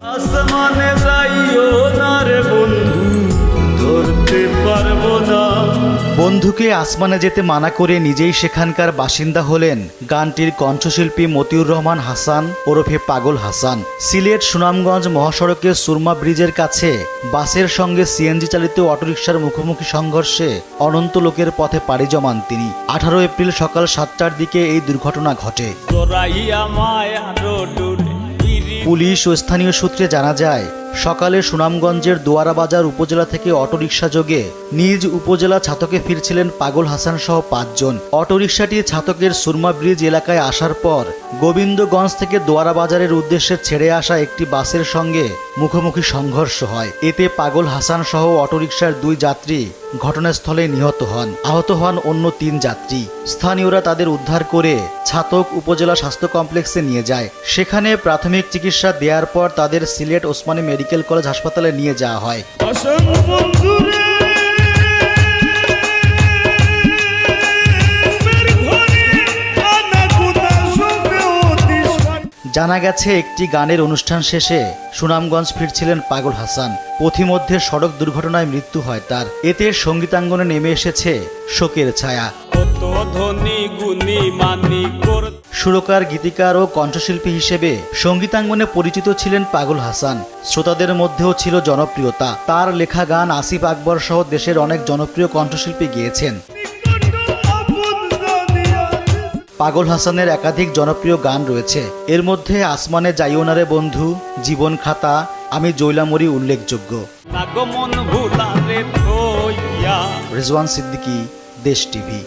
আসমানে যাইও না রে বন্ধু, ধরতে পারবো না। বন্ধুকে আসমানে যেতে মানা করে নিজেই সেখানকার বাসিন্দা হলেন গানটির কণ্ঠশিল্পী মতিউর রহমান হাসান ওরফে পাগল হাসান। সিলেট সুনামগঞ্জ মহাসড়কে সুরমা ব্রিজের কাছে বাসের সঙ্গে সিএনজি চালিত অটোরিকশার মুখোমুখি সংঘর্ষে অনন্ত লোকের পথে পাড়ি জমান তিনি। 18 এপ্রিল সকাল 7টার দিকে এই দুর্ঘটনা ঘটে। পুলিশ ও স্থানীয় সূত্রে জানা যায়, সকালে সুনামগঞ্জের দোয়ারা বাজার উপজেলা থেকে অটোরিকশা যোগে নিজ উপজেলা ছাতকে ফিরছিলেন পাগল হাসান সহ 5 জন। অটোরিকশাটি ছাতকের সুরমা ব্রিজ এলাকায় আসার পর গোবিন্দগঞ্জ থেকে দোয়ারা বাজারের উদ্দেশ্যে ছেড়ে আসা একটি বাসের সঙ্গে মুখোমুখি সংঘর্ষ হয়। এতে পাগল হাসান সহ অটোরিকশার 2 যাত্রী ঘটনাস্থলে নিহত হন। আহত হন অন্য 3 যাত্রী। স্থানীয়রা তাদের উদ্ধার করে ছাতক উপজেলা স্বাস্থ্য কমপ্লেক্সে নিয়ে যায়। সেখানে প্রাথমিক চিকিৎসা দেওয়ার পর তাদের সিলেট ওসমানী মেডিকেল কলেজ হাসপাতালে নিয়ে যাওয়া হয়। জানা গেছে, একটি গানের অনুষ্ঠান শেষে সুনামগঞ্জ ফিরছিলেন পাগল হাসান। পথিমধ্যে সড়ক দুর্ঘটনায় মৃত্যু হয় তার। এতে সঙ্গীতাঙ্গনে নেমে এসেছে শোকের ছায়া। সুরকার, গীতিকার ও কণ্ঠশিল্পী হিসেবে সঙ্গীতাঙ্গনে পরিচিত ছিলেন পাগল হাসান। শ্রোতাদের মধ্যেও ছিল জনপ্রিয়তা। তার লেখা গান আসিফ আকবর সহ দেশের অনেক জনপ্রিয় কণ্ঠশিল্পী গেয়েছেন। পাগল হাসানের একাধিক জনপ্রিয় গান রয়েছে। এর মধ্যে আসমানে যাইও না রে বন্ধু, জীবন খাতা, আমি জৈলামরি উল্লেখযোগ্য। রিজওয়ান সিদ্দিকী, দেশ টিভি।